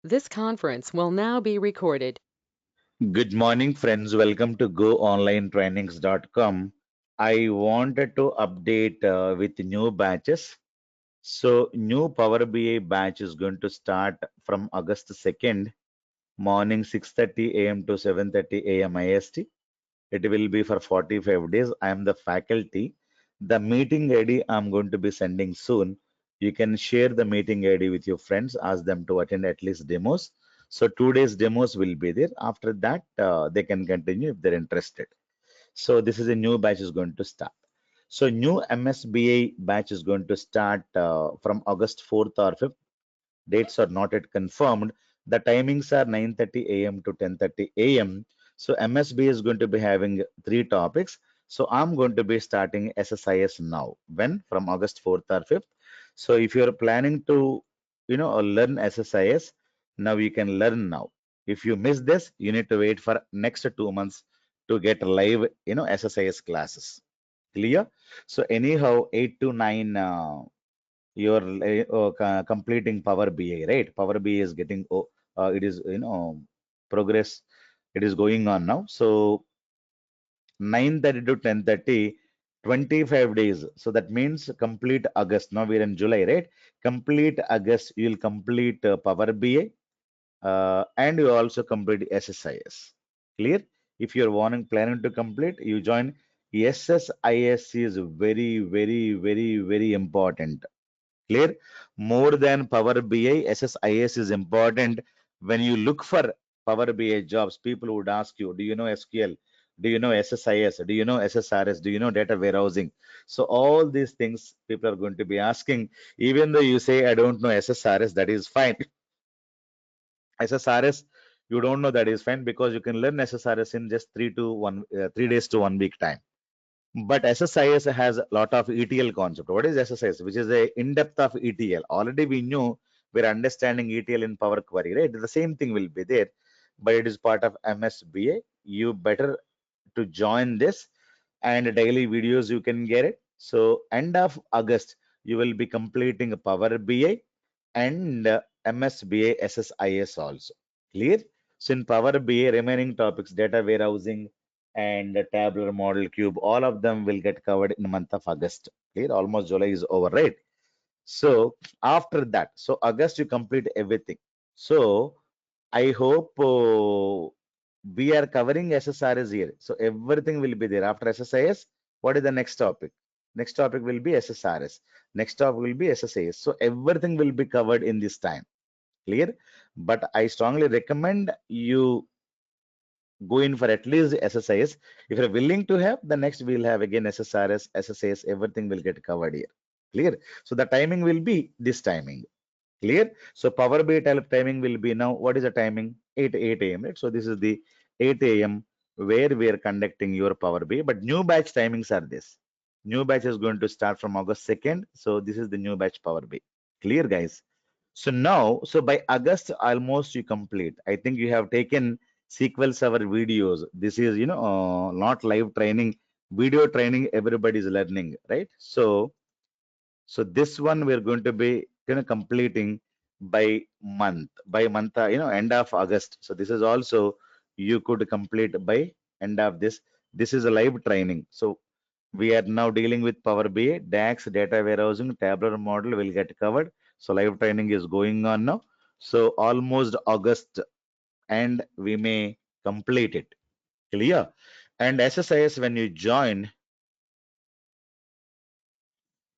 This conference will now be recorded. Good morning, friends. Welcome to GoOnlineTrainings.com. I wanted to update with new batches. So, new Power BI batch is going to start from August 2nd, morning 6:30 a.m. to 7:30 a.m. IST. It will be for 45 days. I am the faculty. The meeting ID I'm going to be sending soon. You can share the meeting ID with your friends, ask them to attend at least demos. So 2 days demos will be there. After that, they can continue if they're interested. So this is a new batch is going to start. So new MSBA batch is going to start from August 4th or 5th. Dates are not yet confirmed. The timings are 9:30 a.m. to 10:30 a.m. So MSB is going to be having three topics. So I'm going to be starting SSIS now. When? From August 4th or 5th. So if you're planning to, learn SSIS, now you can learn now. If you miss this, you need to wait for next 2 months to get live, SSIS classes. Clear? So anyhow, 8 to 9 you're completing Power BI, right? Power BI is getting, it is, progress. It is going on now. So 9:30 to 10:30, 25 days. So that means complete August. Now we're in July, right? Complete August, you'll complete Power BI and you also complete SSIS. Clear? If you're planning to complete, you join SSIS is very, very, very, very important. Clear? More than Power BI, SSIS is important. When you look for Power BI jobs, people would ask you, do you know SQL? Do you know SSIS? Do you know SSRS? Do you know data warehousing? So all these things people are going to be asking. Even though you say, I don't know SSRS, that is fine. SSRS, you don't know, that is fine, because you can learn SSRS in just 3 days to 1 week time. But SSIS has a lot of ETL concept. What is SSIS? Which is a in-depth of ETL. Already we knew we're understanding ETL in Power Query, right? The same thing will be there, but it is part of MSBA. You better to join this, and daily videos you can get it. So end of August, you will be completing Power BI and MSBA SSIS also. Clear? So in Power BI, remaining topics, data warehousing and the tabular model cube, all of them will get covered in the month of August. Clear? Almost July is over, right? So after that, so August you complete everything. So I hope we are covering SSRS here. So everything will be there. After SSIS, what is the next topic? Next topic will be SSRS. Next topic will be SSIS. So everything will be covered in this time. Clear? But I strongly recommend you go in for at least SSIS. If you're willing to have, the next we'll have again SSRS, SSIS, everything will get covered here. Clear? So the timing will be this timing. Clear? So Power BI timing will be now. What is the timing? 8 a.m. Right? So this is the 8 a.m. where we are conducting your Power BI. But new batch timings are this. New batch is going to start from August 2nd. So this is the new batch Power BI. Clear, guys? So now, so by August, almost you complete. I think you have taken SQL Server videos. This is, not live training, video training. Everybody is learning, right? So this one we're going to be completing by month, end of August. So this is also you could complete by end of this. This is a live training. So we are now dealing with Power BI, DAX, data warehousing, tabular model will get covered. So live training is going on now. So almost August and we may complete it. Clear? And SSIS, when you join,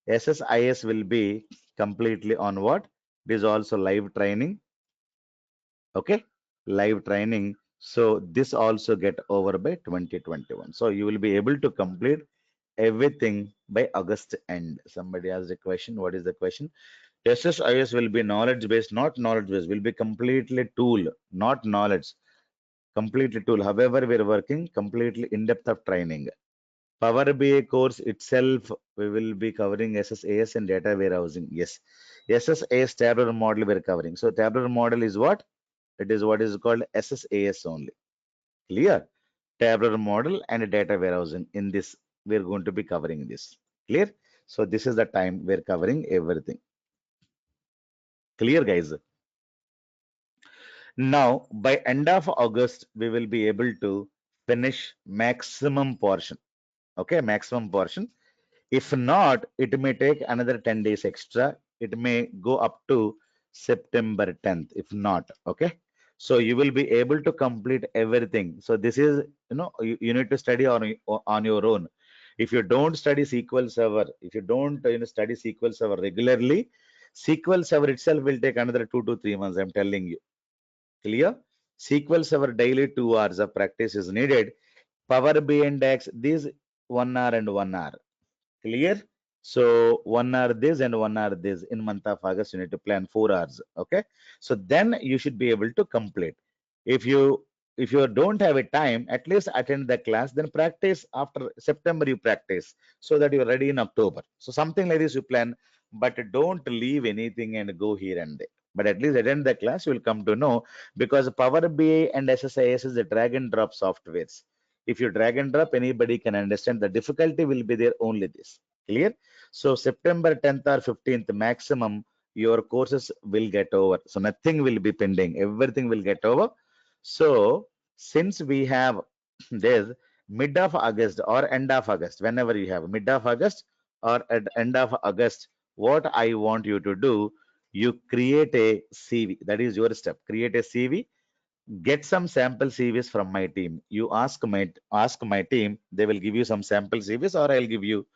SSIS will be completely on what? It is also live training. Okay, live training. So this also get over by 2021. So you will be able to complete everything by August end. Somebody asked a question. What is the question? SSIS will be knowledge based, not knowledge based. Will be completely tool, not knowledge. Completely tool. However, we're working completely in depth of training. Power BI course itself, we will be covering SSAS and data warehousing. Yes, SSAS tabular model we're covering. So tabular model is what? It is what is called SSAS only. Clear? Tabular model and data warehousing. In this, we're going to be covering this. Clear? So this is the time we're covering everything. Clear, guys? Now, by end of August, we will be able to finish maximum portion. Okay, maximum portion. If not, it may take another 10 days extra. It may go up to September 10th, if not. Okay. So you will be able to complete everything. So this is, you need to study on your own. If you don't study SQL Server, if you don't study SQL Server regularly, SQL Server itself will take another 2 to 3 months. I'm telling you. Clear? SQL Server daily 2 hours of practice is needed. Power BI and DAX, these 1 hour and 1 hour. Clear? So 1 hour this and 1 hour this. In month of August, you need to plan 4 hours. Okay. So then you should be able to complete. If you don't have a time, at least attend the class, then practice after September you practice so that you're ready in October. So something like this you plan, but don't leave anything and go here and there. But at least attend the class, you will come to know because Power BI and SSIS is a drag and drop softwares. If you drag and drop, anybody can understand. The difficulty will be there only this. Clear? So September 10th or 15th maximum, your courses will get over. So nothing will be pending. Everything will get over. So since we have this mid of August or end of August, whenever you have mid of August or at end of August, what I want you to do, you create a CV. That is your step. Create a CV, get some sample CVs from my team. You ask my team, they will give you some sample CVs, or I'll give you.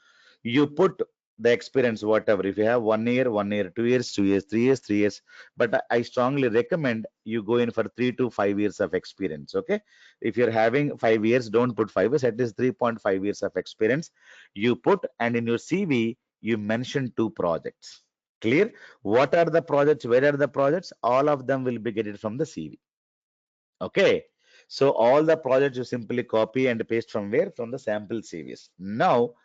You put the experience, whatever. If you have 1 year, 1 year, 2 years, 2 years, 3 years, 3 years. But I strongly recommend you go in for 3 to 5 years of experience. Okay. If you're having 5 years, don't put 5 years, at least 3.5 years of experience. You put, and in your CV, you mention 2 projects. Clear? What are the projects? Where are the projects? All of them will be getting from the CV. Okay. So all the projects you simply copy and paste from where? From the sample CVs. Now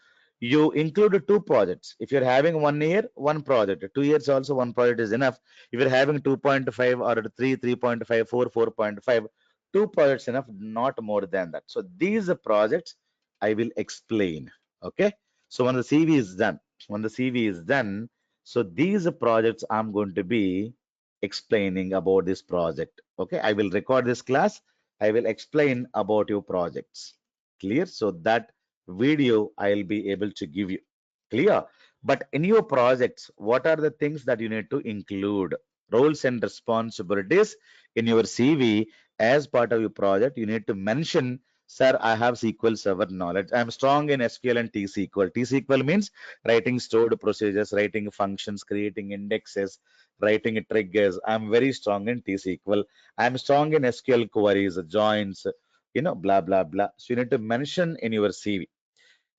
you include 2 projects. If you're having 1 year, 1 project, 2 years also 1 project is enough. If you're having 2.5 or 3, 3.5, 4, 4.5, 2 projects enough, not more than that. So these projects I will explain. Okay. So when the CV is done, so these projects I'm going to be explaining about this project. Okay, I will record this class. I will explain about your projects. Clear? So that video I'll be able to give you. Clear? But in your projects, what are the things that you need to include? Roles and responsibilities in your CV as part of your project. You need to mention, sir, I have SQL Server knowledge. I'm strong in SQL and T-SQL. T-SQL means writing stored procedures, writing functions, creating indexes, writing triggers. I'm very strong in T-SQL. I'm strong in SQL queries, joins, blah, blah, blah. So you need to mention in your CV.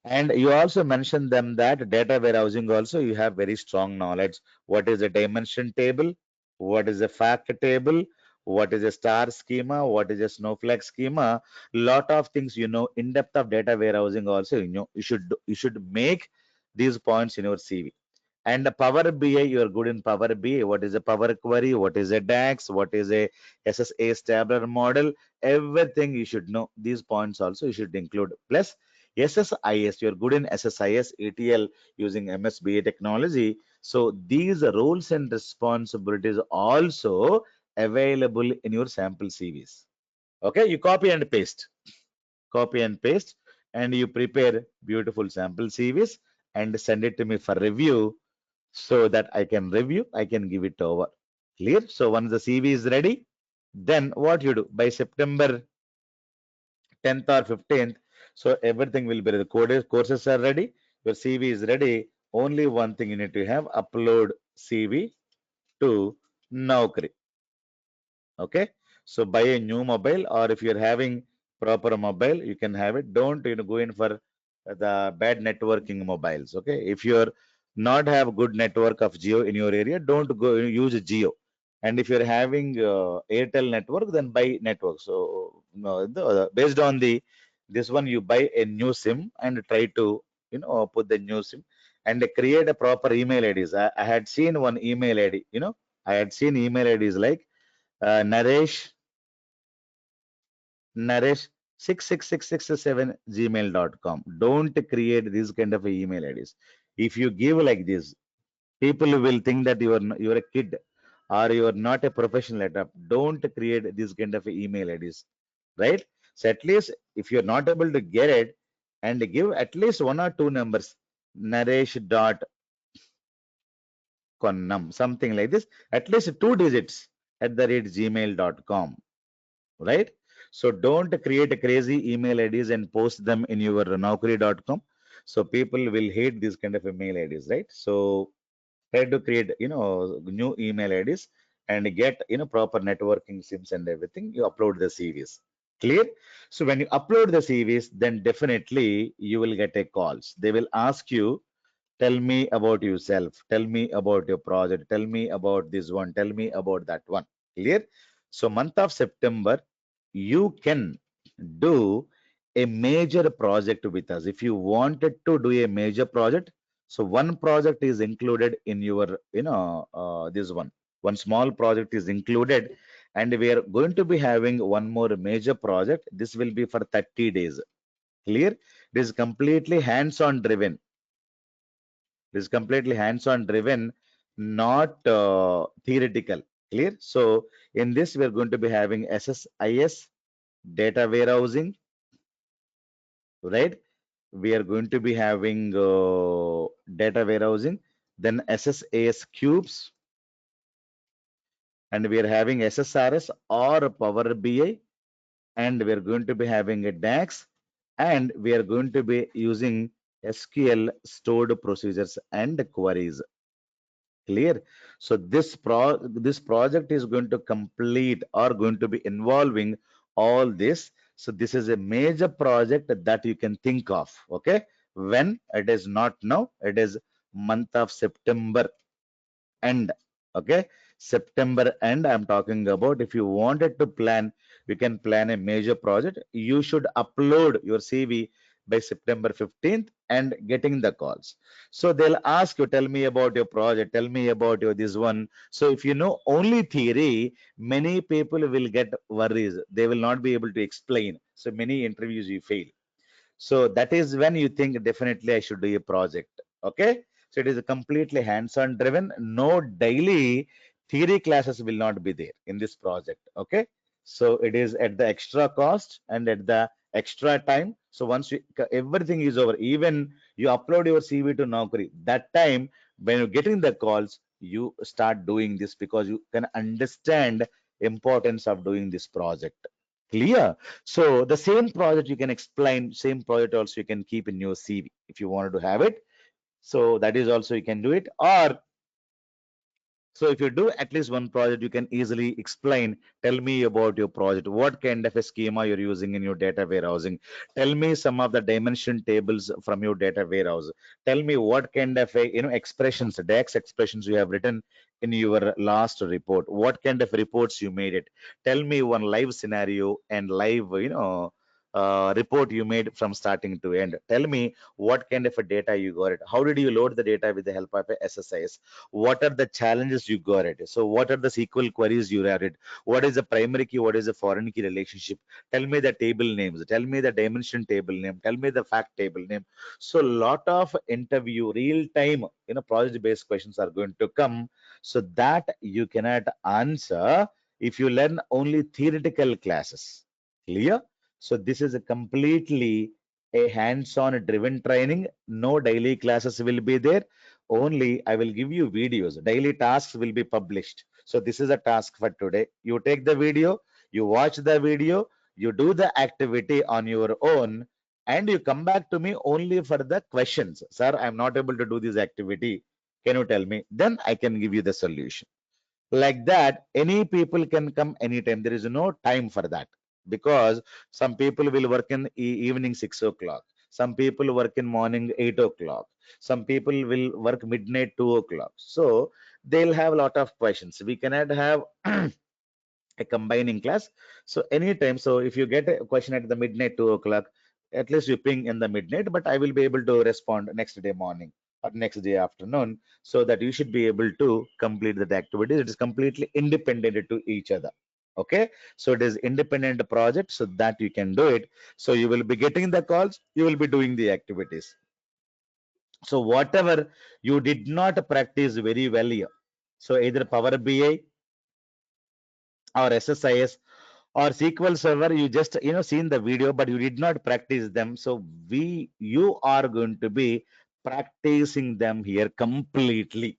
And you also mentioned them that data warehousing also you have very strong knowledge. What is a dimension table? What is a fact table? What is a star schema? What is a snowflake schema? Lot of things you know. In depth of data warehousing also you should make these points in your CV. And the Power BI, you are good in Power BI. What is a Power Query? What is a DAX? What is a SSA tabular model? Everything you should know. These points also you should include. Plus SSIS, you're good in SSIS, ETL using MSBA technology. So these roles and responsibilities also available in your sample CVs. Okay, you copy and paste, and you prepare beautiful sample CVs and send it to me for review so that I can review, I can give it over. Clear? So once the CV is ready, then what you do by September 10th or 15th, so everything will be ready. The courses are ready, your CV is ready. Only one thing you need to have, upload CV to Naukri. Okay, so buy a new mobile, or if you're having proper mobile, you can have it. Don't go in for the bad networking mobiles. Okay, if you're not have good network of Geo in your area, don't go use Geo. And if you're having Airtel network, then buy network. So no, based on the this one, you buy a new SIM and try to put the new SIM and create a proper email IDs. I had seen one email ID. I had seen email IDs like Naresh, Naresh 66667 gmail.com. Don't create these kind of email IDs. If you give like this, people will think that you're a kid. or you are not a professional at all, don't create this kind of email IDs, right? So at least if you're not able to get it, and give at least one or two numbers, naresh.konnam, something like this, at least two digits at the rate gmail.com, right? So don't create crazy email IDs and post them in your naukri.com. So people will hate these kind of email IDs, right? So try to create, new email IDs and get, proper networking sims and everything. You upload the CVs. Clear? So when you upload the CVs, then definitely you will get a calls. They will ask you, tell me about yourself, tell me about your project, tell me about this one, tell me about that one. Clear? So month of September, you can do a major project with us. If you wanted to do a major project, so one project is included in your, this one. One small project is included, and we are going to be having one more major project. This will be for 30 days. Clear? It is completely hands-on driven. It is completely hands-on driven, not theoretical. Clear? So in this, we are going to be having SSIS, data warehousing, right? We are going to be having data warehousing, then SSAS cubes, and we are having SSRS or Power BI, and we are going to be having a DAX, and we are going to be using SQL stored procedures and queries. Clear? So this project is going to complete or going to be involving all this. So this is a major project that you can think of. Okay. When it is not now, it is month of September end. Okay. September end, I'm talking about. If you wanted to plan, you can plan a major project. You should upload your CV by September 15th and getting the calls. So they'll ask you, tell me about your project, tell me about your this one. So if you know only theory, many people will get worries. They will not be able to explain. So many interviews you fail. So that is when you think definitely I should do a project. Okay. So it is a completely hands-on driven. No daily theory classes will not be there in this project. Okay. So it is at the extra cost and at the extra time. So once everything is over, even you upload your CV to Naukri, that time when you're getting the calls, you start doing this because you can understand importance of doing this project. Clear? So the same project you can explain, same project also you can keep in your CV if you wanted to have it. So that is also you can do it. Or so if you do at least one project, you can easily explain, tell me about your project, what kind of a schema you're using in your data warehousing. Tell me some of the dimension tables from your data warehouse. Tell me what kind of a, expressions, DAX expressions you have written in your last report. What kind of reports you made it. Tell me one live scenario and live, report you made from starting to end. Tell me what kind of a data you got it. How did you load the data with the help of a SSIS? What are the challenges you got it? So what are the SQL queries you routed? What is the primary key? What is the foreign key relationship? Tell me the table names. Tell me the dimension table name. Tell me the fact table name. So lot of interview, real time, project based questions are going to come. So that you cannot answer if you learn only theoretical classes. Clear? So this is a completely a hands-on driven training. No daily classes will be there. Only I will give you videos. Daily tasks will be published. So this is a task for today. You take the video, you watch the video, you do the activity on your own, and you come back to me only for the questions. Sir, I'm not able to do this activity. Can you tell me? Then I can give you the solution. Like that, any people can come anytime. There is no time for that because some people will work in evening 6 o'clock. Some people work in morning 8 o'clock. Some people will work midnight 2 o'clock. So they'll have a lot of questions. We cannot have a combining class. So anytime, so if you get a question at the midnight 2 o'clock, at least you ping in the midnight, but I will be able to respond next day morning or next day afternoon, so that you should be able to complete that activity. It is completely independent to each other. Okay, so it is independent project, so that you can do it. So you will be getting the calls, you will be doing the activities. So whatever you did not practice very well here, so either Power BI or SSIS or SQL Server, you just seen the video, but you did not practice them. So you are going to be practicing them here completely.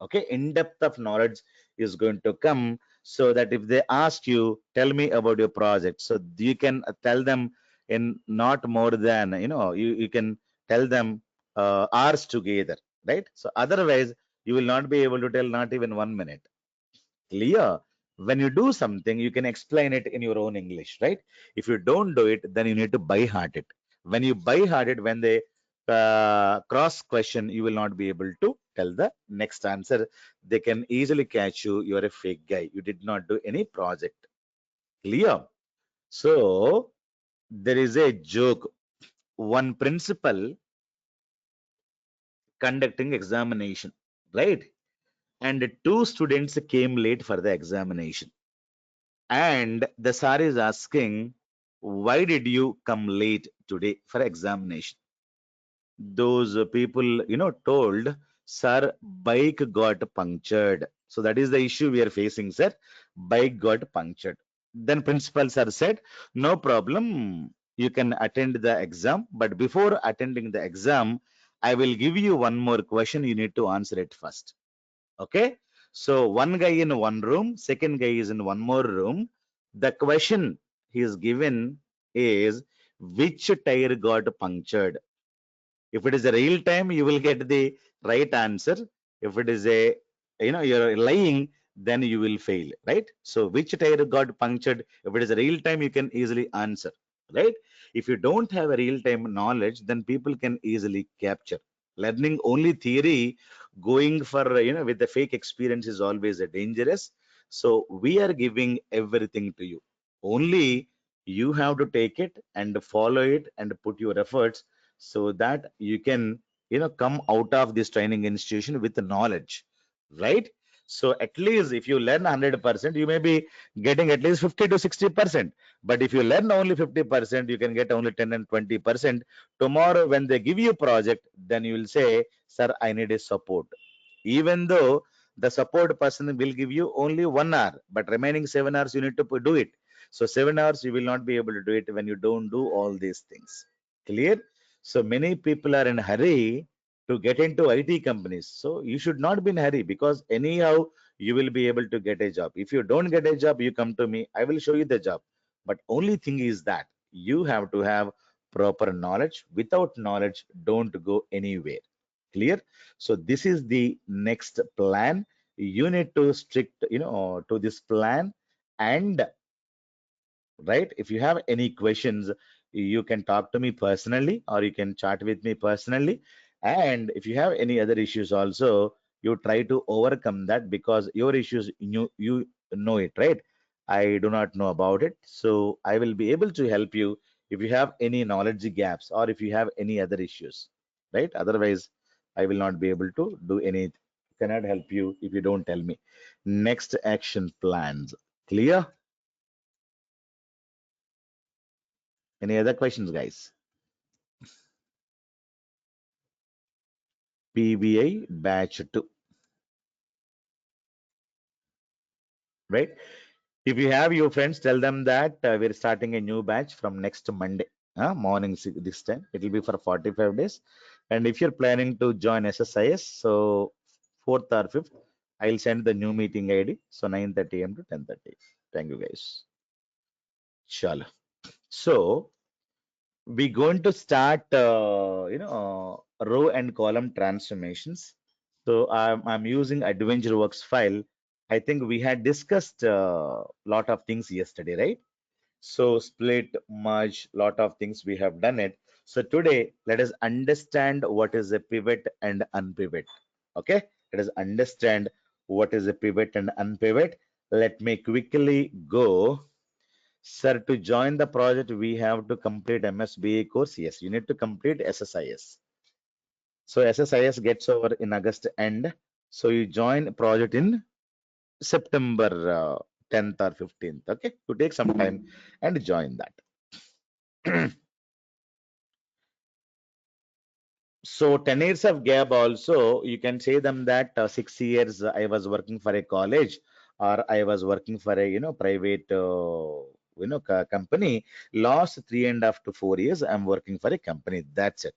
Okay, in depth of knowledge is going to come, so that if they ask you, tell me about your project, so you can tell them in not more than you can tell them hours together, right? So otherwise you will not be able to tell not even 1 minute. Clear? When you do something, you can explain it in your own English, right? If you don't do it, then you need to by heart it. When you by heart it, when they cross question, you will not be able to tell the next answer. They can easily catch you. You are a fake guy. You did not do any project. Clear? So there is a joke. One principal conducting examination, right? And two students came late for the examination. And the sir is asking, why did you come late today for examination? Those people, told, sir, bike got punctured. So that is the issue we are facing, sir. Bike got punctured. Then principal sir said, no problem. You can attend the exam. But before attending the exam, I will give you one more question. You need to answer it first. Okay. So one guy in one room, second guy is in one more room. The question he is given is, which tire got punctured? If it is a real time, you will get the right answer. If it is you're lying, then you will fail, right? So which tire got punctured? If it is a real time, you can easily answer, right? If you don't have a real time knowledge, then people can easily capture. Learning only theory, going for, with the fake experience is always a dangerous. So we are giving everything to you. Only you have to take it and follow it and put your efforts, so that you can come out of this training institution with the knowledge, right? So at least if you learn 100%, you may be getting at least 50 to 60%. But if you learn only 50%, you can get only 10 and 20%. Tomorrow when they give you a project, then you will say, sir, I need a support. Even though the support person will give you only 1 hour, but remaining 7 hours you need to do it. So 7 hours you will not be able to do it when you don't do all these things. Clear? So many people are in a hurry to get into IT companies. So you should not be in a hurry, because anyhow you will be able to get a job. If you don't get a job, you come to me, I will show you the job. But only thing is that you have to have proper knowledge. Without knowledge, don't go anywhere. Clear? So this is the next plan. You need to stick, to this plan. And right, if you have any questions, you can talk to me personally, or you can chat with me personally. And if you have any other issues also, you try to overcome that, because your issues, you know it, right? I do not know about it, so I will be able to help you if you have any knowledge gaps, or if you have any other issues, right? Otherwise I will not be able to do any, cannot help you if you don't tell me. Next, action plans. Clear? Any other questions, guys? PBI batch 2, right? If you have your friends, tell them that we're starting a new batch from next Monday, morning this time. It will be for 45 days. And if you're planning to join SSIS, so 4th or 5th, I'll send the new meeting ID. So 9:30 a.m. to 10:30. Thank you, guys. Sure. So we're going to start, row and column transformations. So I'm using AdventureWorks file. I think we had discussed a lot of things yesterday, right? So split, merge, lot of things we have done it. So today, let us understand what is a pivot and unpivot. Okay, let us understand what is a pivot and unpivot. Let me quickly go. Sir, to join the project, we have to complete MSBA course. Yes, you need to complete SSIS. So SSIS gets over in August end. So you join project in September 10th or 15th. Okay, to take some time and join that. So 10 years of gap also, you can say them that 6 years I was working for a college, or I was working for a private company. Last 3.5 to 4 years, I'm working for a company. That's it.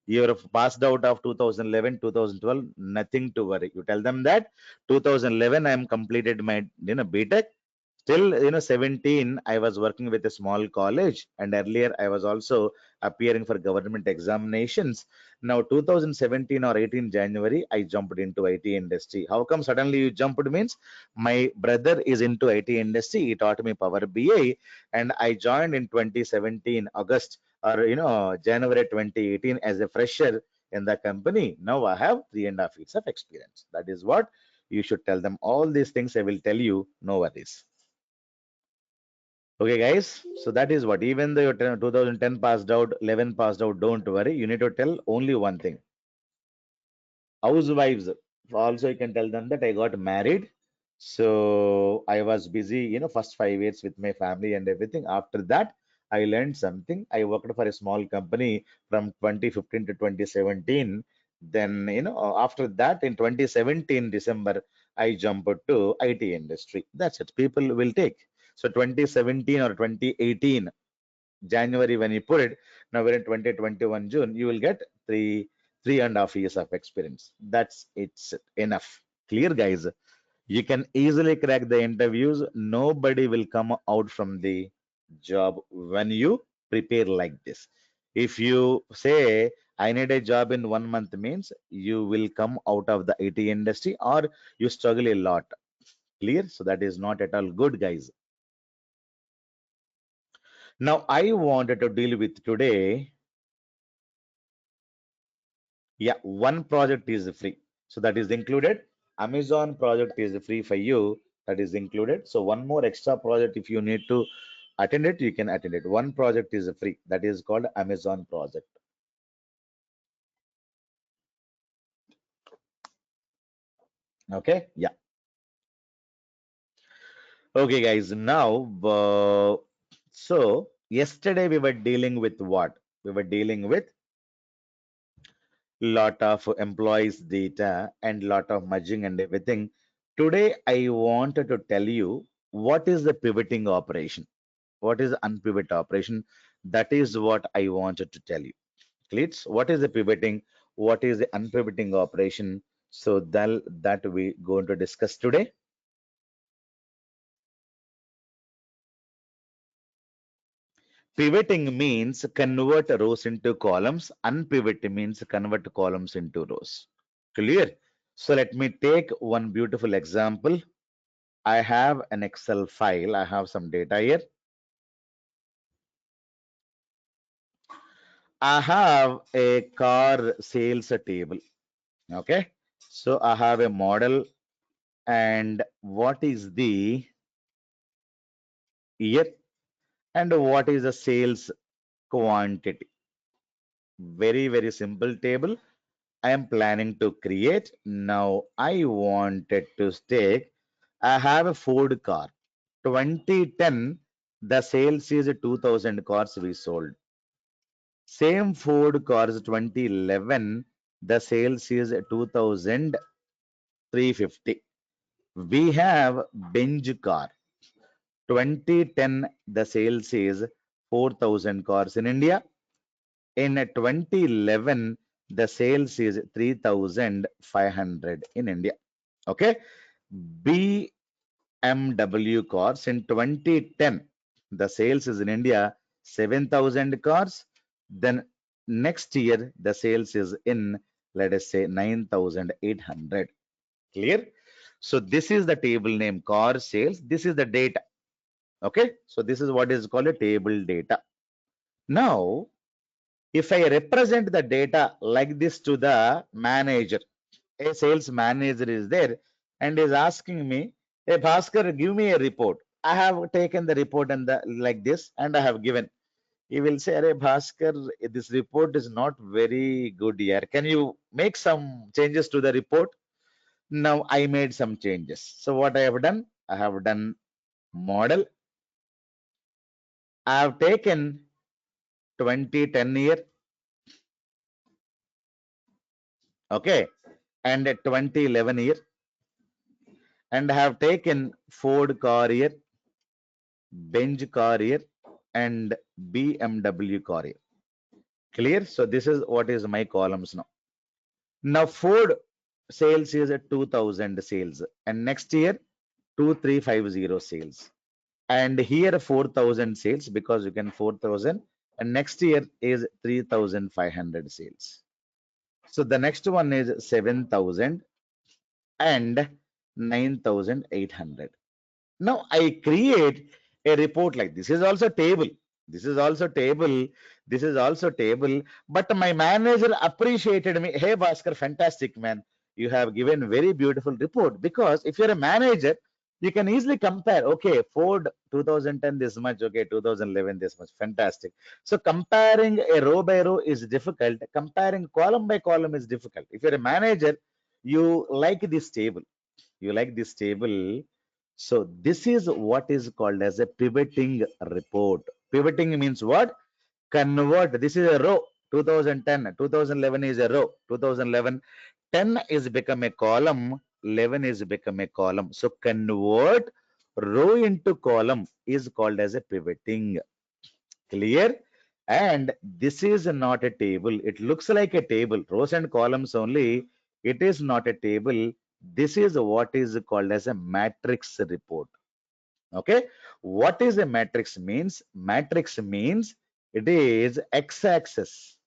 You're passed out of 2011, 2012, nothing to worry. You tell them that 2011 I'm completed my BTech. Till 17, I was working with a small college, and earlier I was also appearing for government examinations. Now 2017 or 18 January, I jumped into IT industry. How come suddenly you jumped? Means my brother is into IT industry. He taught me Power BI, and I joined in 2017 August, or January 2018 as a fresher in the company. Now I have 3.5 years of experience. That is what you should tell them. All these things I will tell you. No worries. Okay, guys. So that is what. Even though you're 2010 passed out, 11 passed out, don't worry. You need to tell only one thing. Housewives. Also, you can tell them that I got married. So I was busy, first 5 years with my family and everything. After that, I learned something. I worked for a small company from 2015 to 2017. Then, after that, in 2017 December, I jumped to IT industry. That's it. People will take. So 2017 or 2018 January when you put it, now we're in 2021 June, you will get 3.5 years of experience. That's it's enough. Clear, guys? You can easily crack the interviews. Nobody will come out from the job when you prepare like this. If you say, I need a job in 1 month, means you will come out of the IT industry or you struggle a lot. Clear? So that is not at all good, guys. Now, I wanted to deal with today. Yeah, one project is free. So that is included. Amazon project is free for you. That is included. So one more extra project, if you need to attend it, you can attend it. One project is free. That is called Amazon project. Okay. Yeah. Okay, guys. Now, so yesterday we were dealing with what? We were dealing with lot of employees data and lot of merging and everything. Today, I wanted to tell you what is the pivoting operation. What is the unpivot operation? That is what I wanted to tell you. Cleats, what is the pivoting? What is the unpivoting operation? So that we going to discuss today. Pivoting means convert rows into columns. Unpivot means convert columns into rows. Clear? So let me take one beautiful example. I have an Excel file. I have some data here. I have a car sales table. Okay. So I have a model and what is the year and what is the sales quantity. Very, very simple table. I am planning to create. Now I wanted to take, I have a Ford car. 2010, the sales is 2000 cars we sold. Same Ford cars 2011, the sales is 2350. We have Benz car. 2010, the sales is 4000 cars in India. In 2011, the sales is 3500 in India. Okay. BMW cars in 2010, the sales is in India 7000 cars. Then next year, the sales is in, let us say, 9800. Clear? So this is the table name car sales. This is the data. Okay. So this is what is called a table data. Now, if I represent the data like this to the manager, a sales manager is there and is asking me, hey Bhaskar, give me a report. I have taken the report and the like this and I have given. He will say, hey Bhaskar, this report is not very good here. Can you make some changes to the report? Now I made some changes. So what I have done? I have done model. I have taken 2010 year, okay, and a 2011 year. and have taken Ford Courier, Benz Courier, and BMW Courier. Clear? So this is what is my columns now. Now Ford sales is at 2000 sales, and next year 2350 sales, and here 4000 sales because you can 4000, and next year is 3500 sales. So the next one is 7000 and 9800. Now I create a report like this is also table. This is also table. This is also table. But my manager appreciated me. Hey Bhaskar, fantastic man. You have given very beautiful report, because if you're a manager, you can easily compare. Okay, Ford 2010 this much. Okay, 2011 this much. Fantastic. So comparing a row by row is difficult. Comparing column by column is difficult. If you're a manager, you like this table. You like this table. So this is what is called as a pivoting report. Pivoting means what? Convert. This is a row. 2010, 2011 is a row. 2011, 10 is become a column. 11 is become a column. So convert row into column is called as a pivoting. Clear? And this is not a table. It looks like a table, rows and columns only. It is not a table. This is what is called as a matrix report. Okay. What is a matrix means? Matrix means it is x-axis,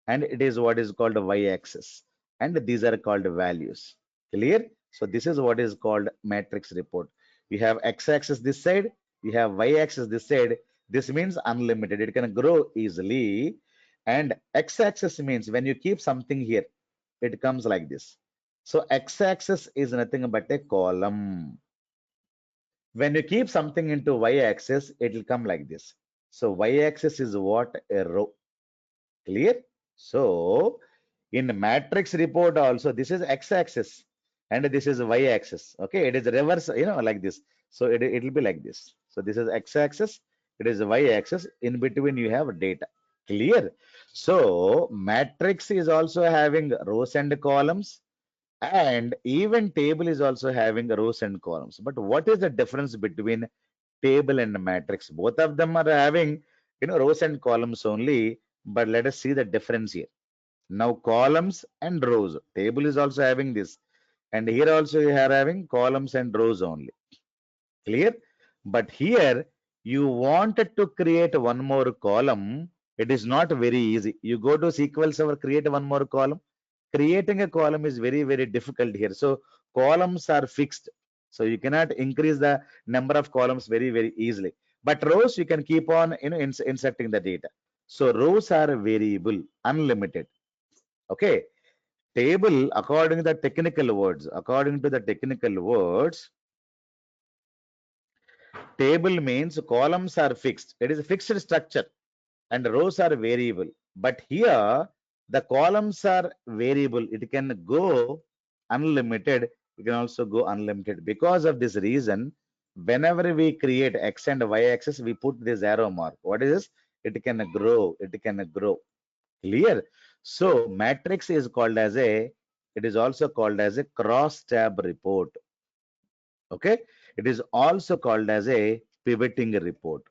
and it is what is called y-axis, and these are called values. Clear? So this is what is called matrix report. You have x-axis this side, you have y-axis this side. This means unlimited, it can grow easily. And x-axis means when you keep something here, it comes like this. So x-axis is nothing but a column. When you keep something into y-axis, it will come like this. So y-axis is what? A row. Clear? So in matrix report also, this is x-axis and this is y-axis. Okay, it is reverse, like this. So it will be like this. So this is x-axis, it is y-axis. In between you have data. Clear? So matrix is also having rows and columns, and even table is also having rows and columns. But what is the difference between table and matrix? Both of them are having, rows and columns only. But let us see the difference here. Now columns and rows. Table is also having this, and here also you are having columns and rows only. Clear? But here you wanted to create one more column. It is not very easy. You go to SQL Server, create one more column. Creating a column is very, very difficult here. So columns are fixed. So you cannot increase the number of columns very, very easily. But rows, you can keep on inserting the data. So rows are variable, unlimited. Okay. Table, according to the technical words, table means columns are fixed. It is a fixed structure and rows are variable. But here, the columns are variable. It can go unlimited. It can also go unlimited. Because of this reason, whenever we create x and y axis, we put this arrow mark. What is this? It can grow. It can grow. Clear? So matrix is called as it is also called as a cross tab report. Okay. It is also called as a pivoting report.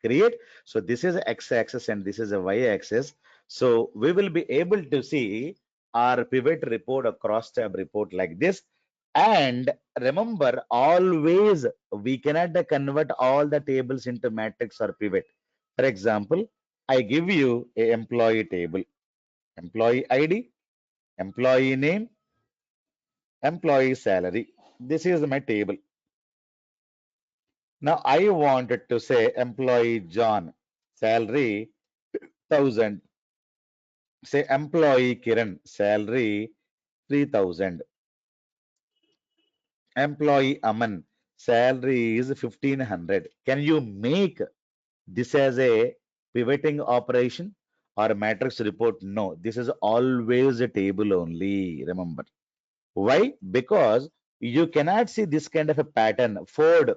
Create. So this is x-axis and this is a y-axis. So we will be able to see our pivot report or cross tab report like this. And remember, always we cannot convert all the tables into matrix or pivot. For example, I give you a employee table, employee ID, employee name, employee salary. This is my table. Now I wanted to say employee John, salary 1000. Say employee Kiran, salary 3000. Employee Aman, salary is 1500. Can you make this as a pivoting operation or a matrix report? No, this is always a table only. Remember. Why? Because you cannot see this kind of a pattern. Ford,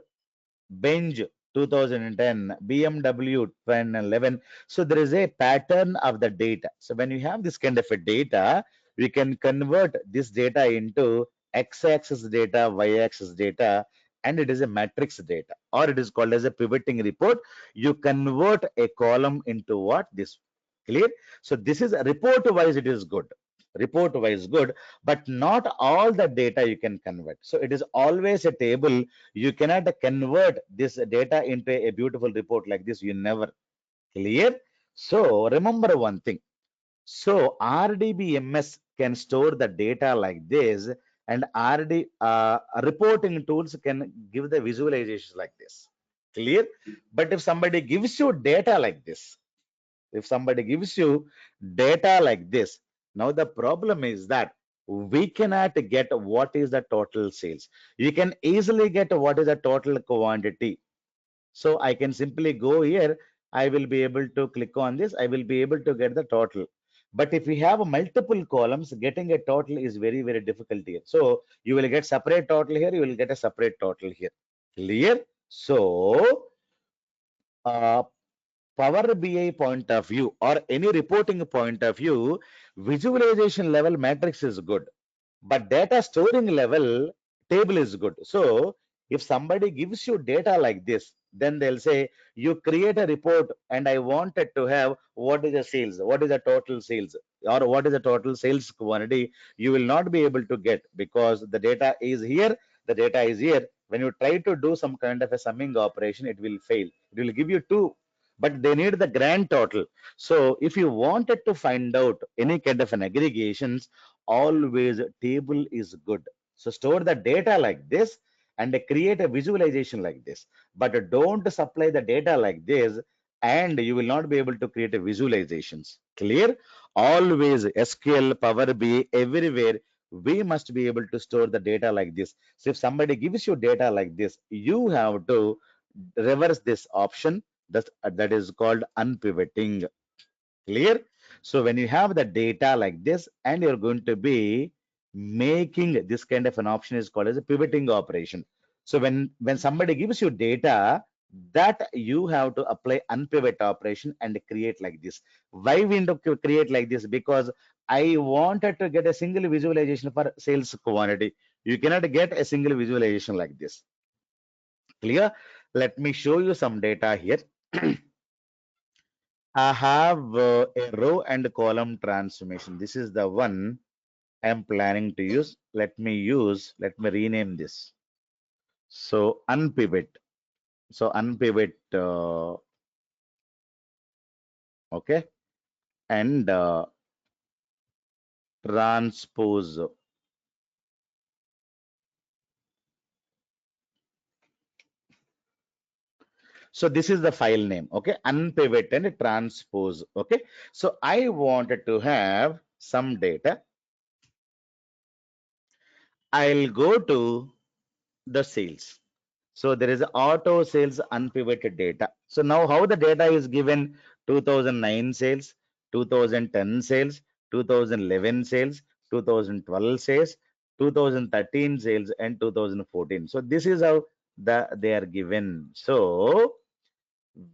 Benz 2010, BMW 2011. So there is a pattern of the data. So when you have this kind of a data, we can convert this data into x-axis data, y-axis data, and it is a matrix data, or it is called as a pivoting report. You convert a column into what? This. Clear? So this is report wise, it is good. Report wise good, but not all the data you can convert. So it is always a table. You cannot convert this data into a beautiful report like this. You never. Clear? So remember one thing. So RDBMS can store the data like this, and reporting tools can give the visualizations like this. Clear? But if somebody gives you data like this, if somebody gives you data like this, now the problem is that we cannot get what is the total sales. You can easily get what is the total quantity. So I can simply go here. I will be able to click on this. I will be able to get the total. But if we have multiple columns, getting a total is very, very difficult here. So you will get separate total here. You will get a separate total here. Clear? So uh, Power BI point of view or any reporting point of view, visualization level matrix is good, but data storing level table is good. So if somebody gives you data like this, then they'll say you create a report and I wanted to have what is the sales, what is the total sales, or what is the total sales quantity. You will not be able to get because the data is here, the data is here. When you try to do some kind of a summing operation, it will fail. It will give you two, but they need the grand total. So if you wanted to find out any kind of an aggregations, always table is good. So store the data like this and create a visualization like this, but don't supply the data like this and you will not be able to create a visualizations. Clear? Always SQL, Power BI, everywhere we must be able to store the data like this. So if somebody gives you data like this, you have to reverse this option. That is called unpivoting. Clear? So when you have the data like this and you're going to be making this kind of an option is called as a pivoting operation. So when somebody gives you data, that you have to apply unpivot operation and create like this. Why we need to create like this? Because I wanted to get a single visualization for sales quantity. You cannot get a single visualization like this. Clear? Let me show you some data here. I have a row and column transformation. This is the one I'm planning to use. Let me rename this. So unpivot. So unpivot, okay, and transpose. So this is the file name, okay, unpivot and transpose, okay. So I wanted to have some data. I'll go to the sales. So there is auto sales unpivoted data. So now how the data is given: 2009 sales, 2010 sales, 2011 sales, 2012 sales, 2013 sales, and 2014. So this is how they are given. So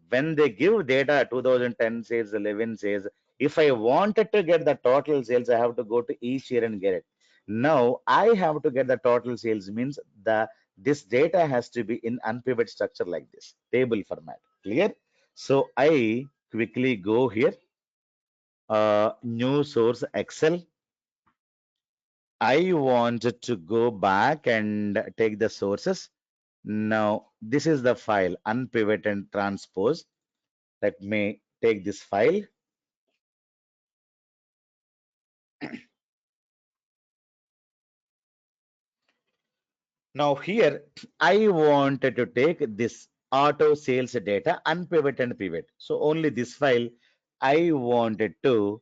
when they give data 2010 sales, 11 sales, if I wanted to get the total sales, I have to go to each year and get it. Now I have to get the total sales means this data has to be in unpivot structure like this, table format. Clear? So I quickly go here, new source Excel. I wanted to go back and take the sources. Now this is the file unpivot and transpose. Let me take this file. Now here, I wanted to take this auto sales data, unpivot and pivot. So only this file I wanted to,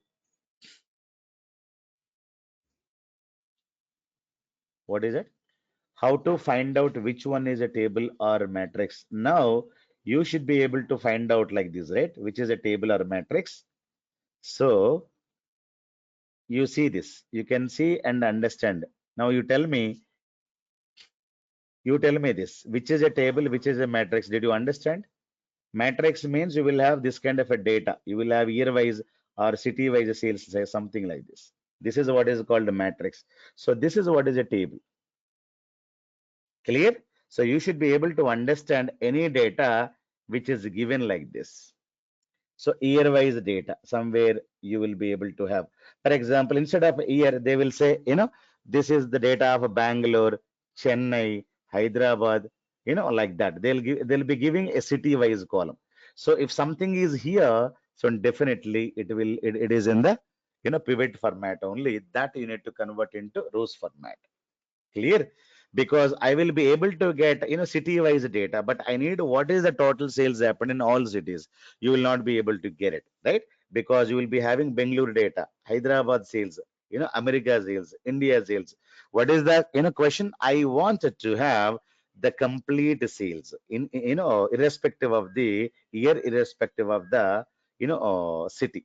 what is it? How to find out which one is a table or matrix. Now you should be able to find out like this, right? Which is a table or matrix. So you see this, you can see and understand. Now you tell me this, which is a table, which is a matrix. Did you understand? Matrix means you will have this kind of a data. You will have year-wise or city-wise sales, say something like this. This is what is called a matrix. So this is what is a table. Clear? So you should be able to understand any data which is given like this. So year-wise data, somewhere you will be able to have. For example, instead of year, they will say, this is the data of Bangalore, Chennai, Hyderabad, like that. They'll be giving a city-wise column. So if something is here, so definitely it is in the pivot format only. That you need to convert into rows format. Clear? Because I will be able to get city-wise data, but I need what is the total sales happen in all cities. You will not be able to get it, right? Because you will be having Bangalore data, Hyderabad sales, America sales, India sales. What is the question? I wanted to have the complete sales in irrespective of the year, irrespective of the city.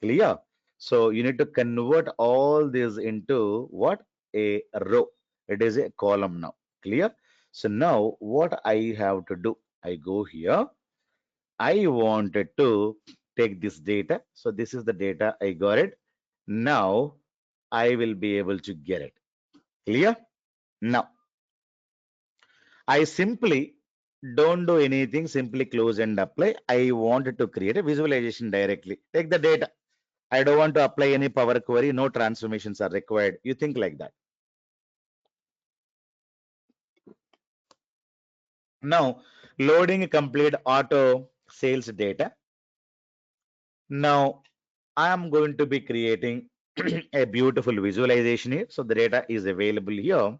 Clear? So you need to convert all this into what? A row. It is a column now. Clear? So now what I have to do? I go here. I wanted to take this data. So this is the data. I got it. Now I will be able to get it. Clear? Now I simply don't do anything. Simply close and apply. I wanted to create a visualization directly. Take the data. I don't want to apply any power query. No transformations are required. You think like that. Now, loading complete auto sales data. Now, I am going to be creating a beautiful visualization here. So the data is available here.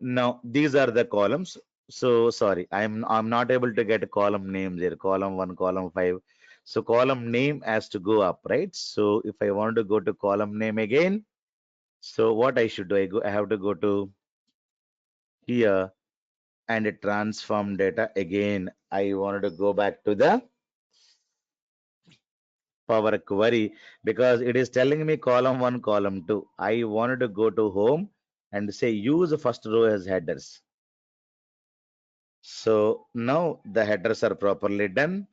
Now, these are the columns. So sorry, I'm not able to get a column names here. Column 1, column 5. So column name has to go up, right? So if I want to go to column name again, so what I should do, I have to go to here and transform data again. I wanted to go back to the Power Query because it is telling me column 1, column 2. I wanted to go to home and say use first row as headers. So now the headers are properly done.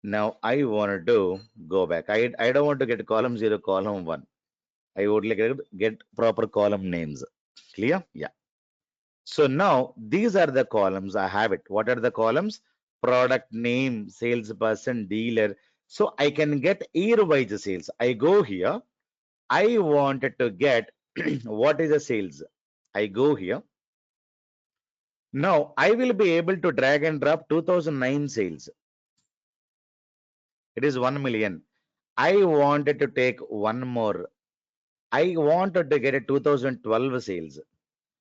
Now I wanted to go back. I don't want to get column 0, column 1. I would like to get proper column names. Clear? Yeah. So now these are the columns. I have it. What are the columns? Product name, salesperson, dealer. So I can get year-wise sales. I go here. I wanted to get what is the sales. I go here. Now I will be able to drag and drop 2009 sales. It is 1 million. I wanted to take one more. I wanted to get a 2012 sales.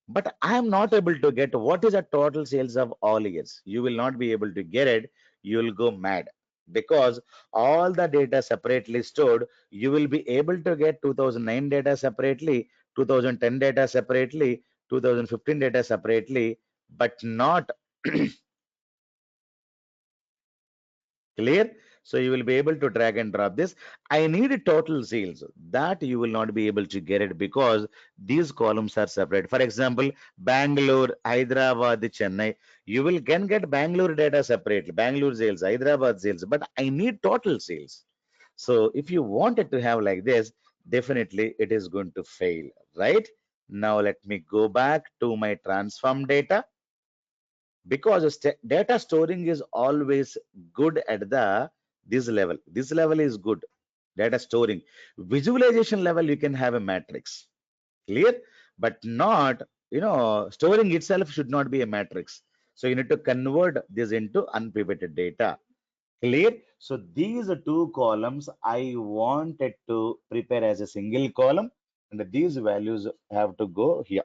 But I am not able to get what is the total sales of all years. You will not be able to get it. You will go mad because all the data separately stored. You will be able to get 2009 data separately, 2010 data separately, 2015 data separately, but not clear. So you will be able to drag and drop this. I need a total sales that you will not be able to get it because these columns are separate. For example, Bangalore, Hyderabad, Chennai, you will can get Bangalore data separately, Bangalore sales, Hyderabad sales, but I need total sales. So if you wanted to have like this, definitely it is going to fail, right? Now let me go back to my transform data because data storing is always good at the this level is good data storing. Visualization level you can have a matrix, clear, but not storing itself should not be a matrix. So you need to convert this into unpivoted data. Clear? So these two columns I wanted to prepare as a single column and these values have to go here.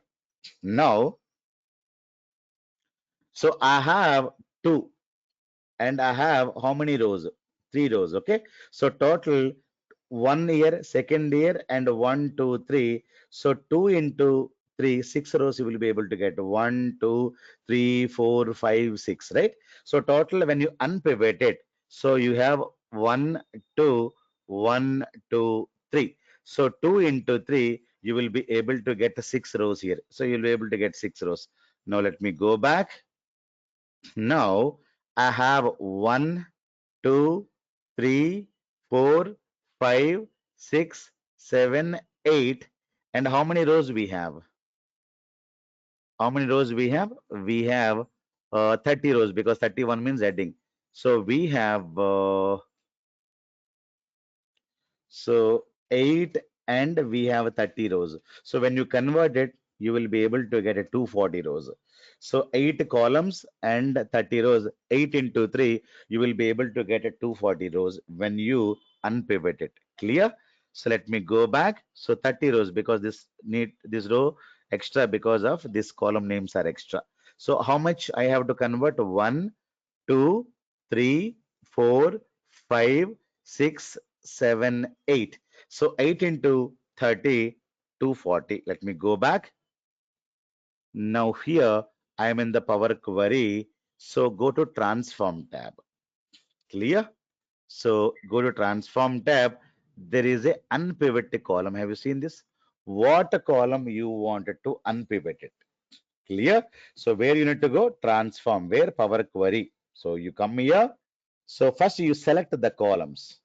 Now so I have two and I have how many rows? Three rows. Okay. So total 1 year, second year, and 1, 2, 3. So 2 into 3, 6 rows you will be able to get 1, 2, 3, 4, 5, 6, right? So total when you unpivot it, so you have 1, 2, 1, 2, 3. So 2 into 3, you will be able to get 6 rows here. So you'll be able to get 6 rows. Now let me go back. Now I have 1, 2, 3, 4, 5, 6, 7, 8. And how many rows we have? How many rows we have? We have 30 rows because 31 means heading. So we have so 8 and we have 30 rows. So when you convert it, you will be able to get a 240 rows. So 8 columns and 30 rows, 8 into 3, you will be able to get a 240 rows when you unpivot it. Clear? So let me go back. So 30 rows because this row extra because of this column names are extra. So how much I have to convert? 1, 2, 3, 4, 5, 6, 7, 8. So 8 into 30, 240. Let me go back. Now here I am in the Power Query. So go to Transform tab. Clear? So go to Transform tab. There is a unpivot column. Have you seen this? What column you wanted to unpivot it? Clear? So where you need to go? Transform. Where? Power Query. So you come here. So first you select the columns.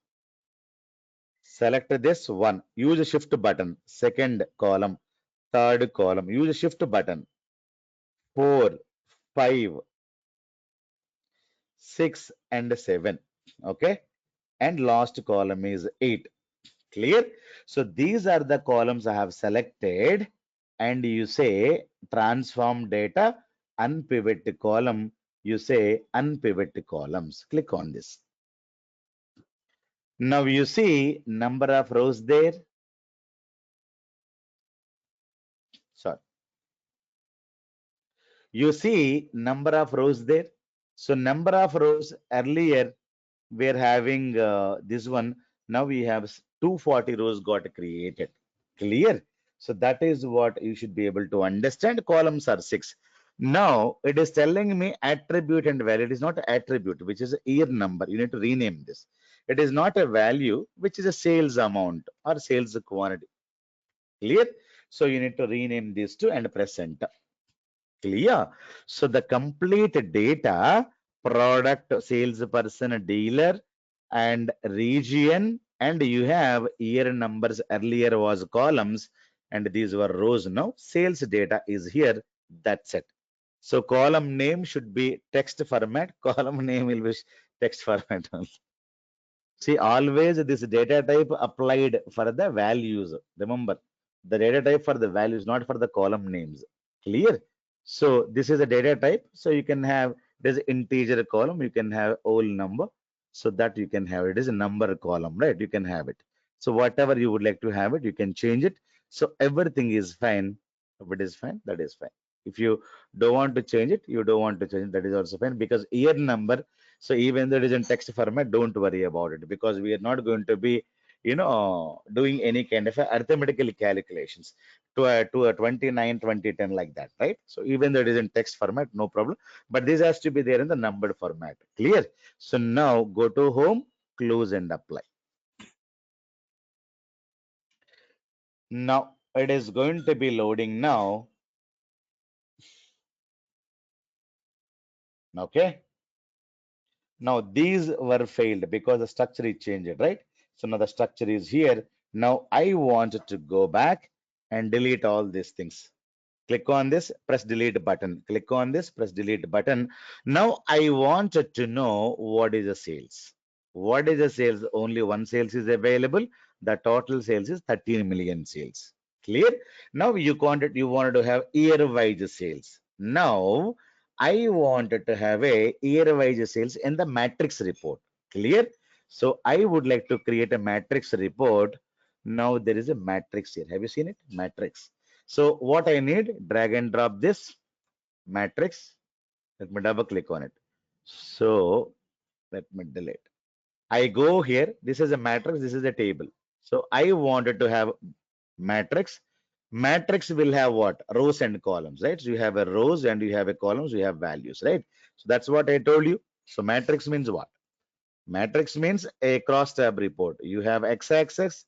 Select this one. Use the shift button. Second column. Third column. Use the shift button. 4, 5, 6, and 7. Okay. And last column is 8. Clear? So these are the columns I have selected. And you say transform data, unpivot column. You say unpivot columns. Click on this. Now you see number of rows there. Sorry. You see number of rows there. So number of rows earlier we're having this one. Now we have 240 rows got created. Clear? So that is what you should be able to understand. Columns are 6. Now it is telling me attribute and value. It is not attribute, which is a year number. You need to rename this. It is not a value, which is a sales amount or sales quantity. Clear? So you need to rename these two and press enter. Clear? So the complete data, product, salesperson, dealer, and region, and you have year numbers earlier was columns, and these were rows. Now sales data is here. That's it. So column name should be text format. Column name will be text format. See, always this data type applied for the values. Remember, the data type for the values, not for the column names. Clear? So this is a data type. So you can have this integer column. You can have whole number. So that you can have it is a number column, right? You can have it. So whatever you would like to have it, you can change it. So everything is fine. If it is fine, that is fine. If you don't want to change it, you don't want to change it, that is also fine because year number, so even though it is in text format, don't worry about it because we are not going to be, doing any kind of arithmetical calculations to a 29, 2010 like that, right? So even though it is in text format, no problem. But this has to be there in the numbered format. Clear? So now go to home, close and apply. Now it is going to be loading now. Okay. Now these were failed because the structure is changed, right? So now the structure is here. Now I want to go back and delete all these things. Click on this, press delete button. Click on this, press delete button. Now I wanted to know what is the sales. What is the sales? Only one sales is available. The total sales is 13 million sales. Clear? Now you wanted to have year-wise sales. Now I wanted to have a year-wise sales in the matrix report. Clear? So I would like to create a matrix report. Now there is a matrix here. Have you seen it? Matrix. So what I need, drag and drop this matrix. Let me double click on it. So let me delete. I go here. This is a matrix. This is a table. So I wanted to have matrix. Matrix will have what? Rows and columns, right? So you have a rows and you have a columns, you have values, right? So that's what I told you. So matrix means what? Matrix means a cross tab report. You have x-axis,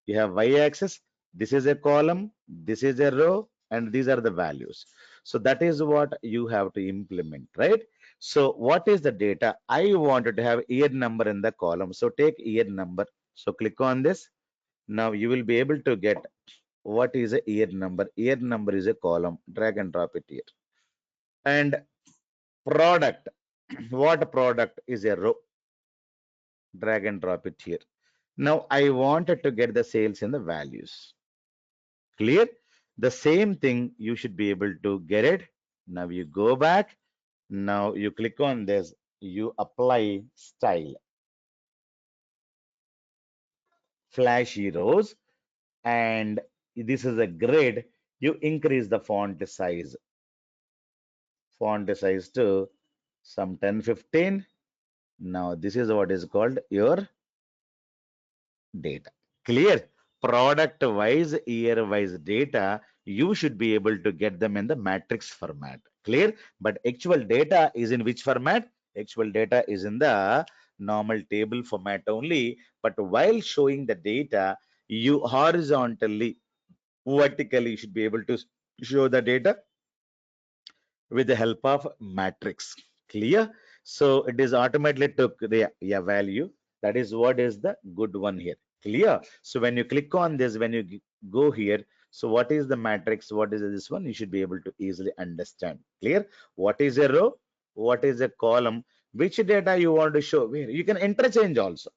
you have y-axis. This is a column, this is a row, and these are the values. So that is what you have to implement, right? So what is the data? I wanted to have year number in the column. So take year number. So click on this. Now you will be able to get what is a year number? Year number is a column. Drag and drop it here. And product. What product is a row? Drag and drop it here. Now I wanted to get the sales and the values. Clear? The same thing you should be able to get it. Now you go back. Now you click on this. You apply style. Flashy rows. And this is a grid. You increase the font size. Font size to some 10, 15. Now this is what is called your data. Clear? Product wise, year wise data, you should be able to get them in the matrix format. Clear? But actual data is in which format? Actual data is in the normal table format only. But while showing the data, you horizontally, vertically, you should be able to show the data with the help of matrix. Clear? So it is automatically took the value. That is what is the good one here. Clear? So when you click on this, when you go here, so what is the matrix? What is this one? You should be able to easily understand. Clear? What is a row? What is a column? Which data you want to show? Where you can interchange also.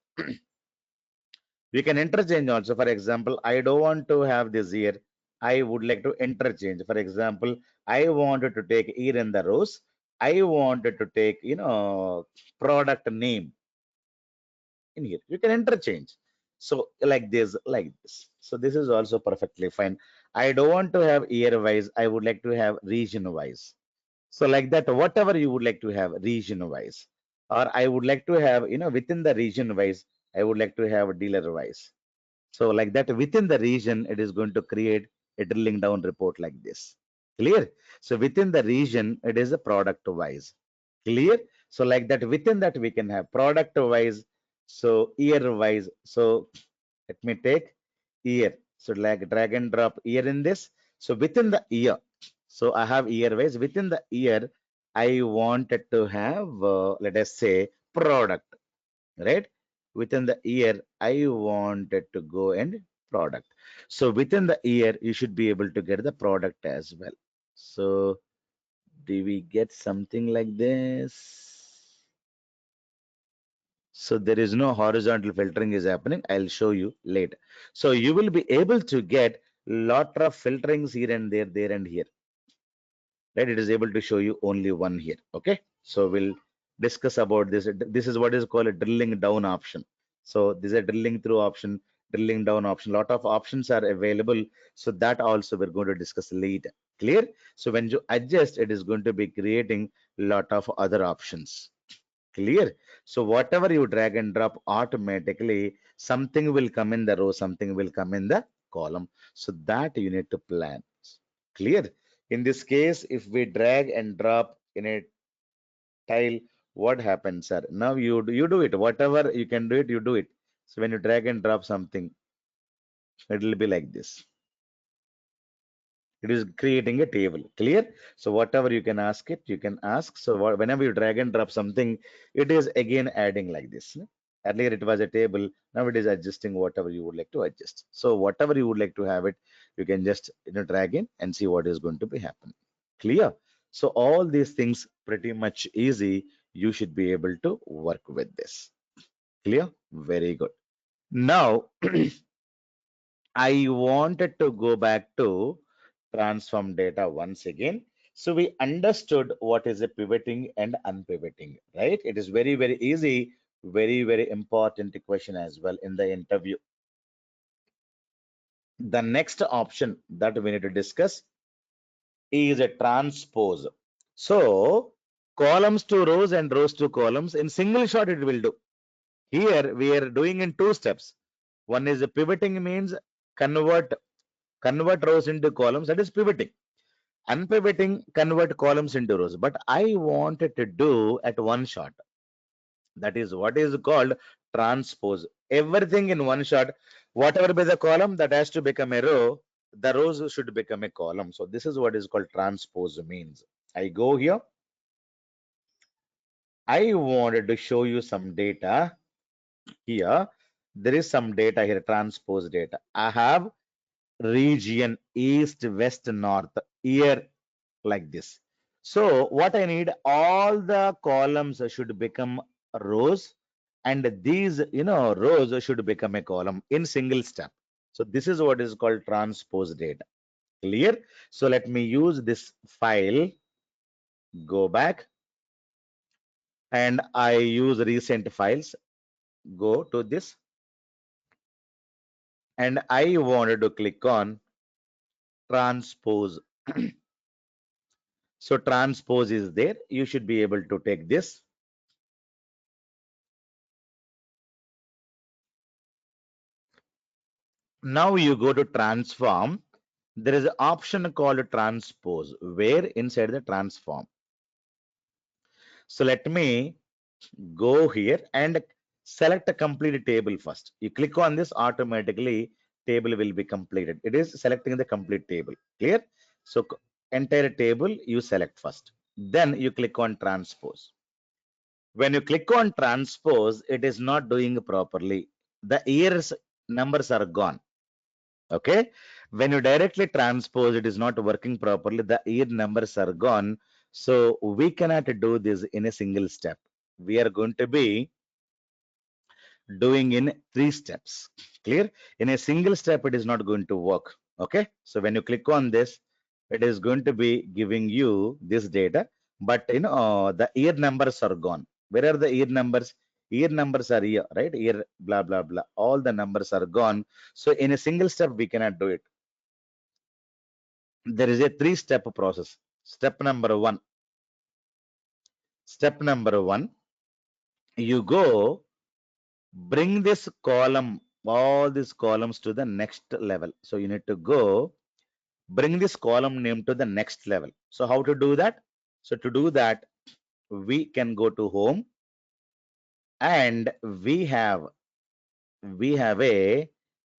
We can interchange also. For example, I don't want to have this here. I would like to interchange. For example, I wanted to take here in the rows. I wanted to take, product name in here. You can interchange. So like this, like this. So this is also perfectly fine. I don't want to have year wise. I would like to have region wise. So like that, whatever you would like to have region wise, or I would like to have, within the region wise, I would like to have dealer wise. So like that within the region, it is going to create a drilling down report like this. Clear? So within the region, it is a product wise. Clear? So like that within that we can have product wise. So year wise. So let me take year. So like drag and drop year in this. So within the year. So I have year wise. Within the year, I wanted to have, let us say, product, right? Within the year, I wanted to go and product. So within the year, you should be able to get the product as well. So do we get something like this? So there is no horizontal filtering is happening. I'll show you later. So you will be able to get lot of filterings here and there and here. Right? It is able to show you only one here. Okay. So we'll discuss about this. This is what is called a drilling down option. So this is a drilling through option, drilling down option. Lot of options are available. So that also we're going to discuss later. Clear? So when you adjust, it is going to be creating lot of other options. Clear? So whatever you drag and drop, automatically something will come in the row, something will come in the column. So that you need to plan. Clear? In this case, if we drag and drop in a tile, what happens, sir? Now you do it. Whatever you can do it, you do it. So when you drag and drop something, it will be like this. It is creating a table. Clear? So whatever you can ask it, you can ask. So whenever you drag and drop something, it is again adding like this. Earlier it was a table. Now it is adjusting whatever you would like to adjust. So whatever you would like to have it, you can just drag in and see what is going to be happening. Clear? So all these things pretty much easy. You should be able to work with this. Clear? Very good. Now I wanted to go back to transform data once again. So we understood what is a pivoting and unpivoting, right? It is very, very easy, very, very important question as well in the interview. The next option that we need to discuss is a transpose. So columns to rows and rows to columns in single shot it will do. Here we are doing in two steps. One is a pivoting means convert rows into columns, that is pivoting. Unpivoting, convert columns into rows. But I wanted to do at one shot. That is what is called transpose. Everything in one shot. Whatever be the column, that has to become a row. The rows should become a column. So this is what is called transpose means. I go here. I wanted to show you some data here. There is some data here, transpose data. I have region, east, west, north, year, like this. So what I need, all the columns should become rows, and these, rows should become a column in single step. So this is what is called transpose data. Clear? So let me use this file, go back, and I use recent files, go to this, and I wanted to click on transpose. So transpose is there. You should be able to take this. Now you go to transform. There is an option called transpose where inside the transform. So let me go here and select a complete table first. You click on this, automatically table will be completed. It is selecting the complete table. Clear? So entire table you select first. Then you click on transpose. When you click on transpose, it is not doing properly. The years numbers are gone. Okay. When you directly transpose, it is not working properly. The year numbers are gone. So we cannot do this in a single step. We are going to be doing in 3 steps. Clear? In a single step, it is not going to work. Okay. So when you click on this, it is going to be giving you this data, but the year numbers are gone. Where are the year numbers? Year numbers are here, right? Year, blah, blah, blah. All the numbers are gone. So in a single step, we cannot do it. There is a 3-step process. Step number one. Step number one, you go bring this column, all these columns to the next level. So you need to go bring this column name to the next level. So how to do that? So to do that, we can go to home, and we have a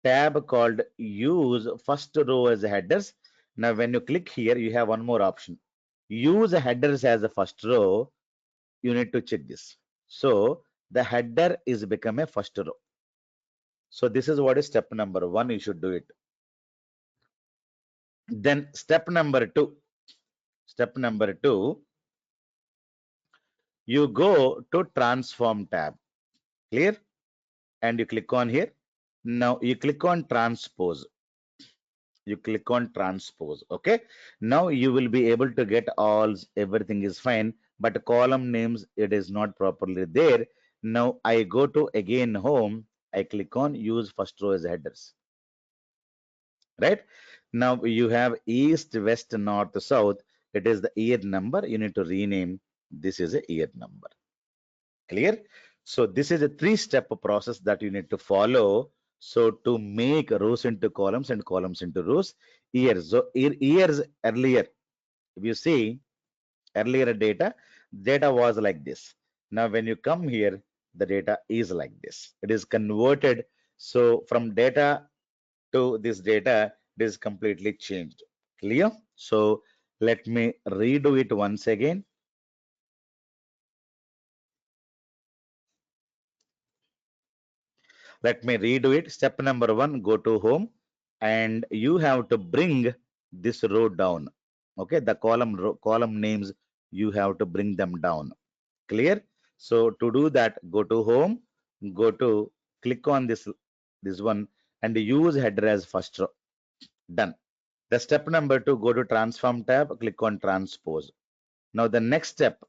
tab called use first row as headers. Now when you click here, you have one more option. Use headers as a first row. You need to check this. So the header is become a first row. So this is what is step number one. You should do it. Then step number two. Step number two, you go to transform tab. Clear? And you click on here. Now you click on transpose. You click on transpose. Okay. Now you will be able to get all, everything is fine, but column names, it is not properly there. Now I go to again home. I click on use first row as headers. Right? Now you have east, west, north, south. It is the year number. You need to rename. This is a year number. Clear? So this is a 3-step process that you need to follow. So to make rows into columns and columns into rows, years. So years earlier, if you see earlier data was like this. Now when you come here, the data is like this. It is converted. So from data to this data, it is completely changed. Clear? So let me redo it once again. Let me redo it. Step number one, go to home, and you have to bring this row down. Okay, the column names, you have to bring them down. Clear? So to do that, go to home, go to click on this one, and use header as first row. Done. The step number two, go to transform tab, click on transpose. Now the next step,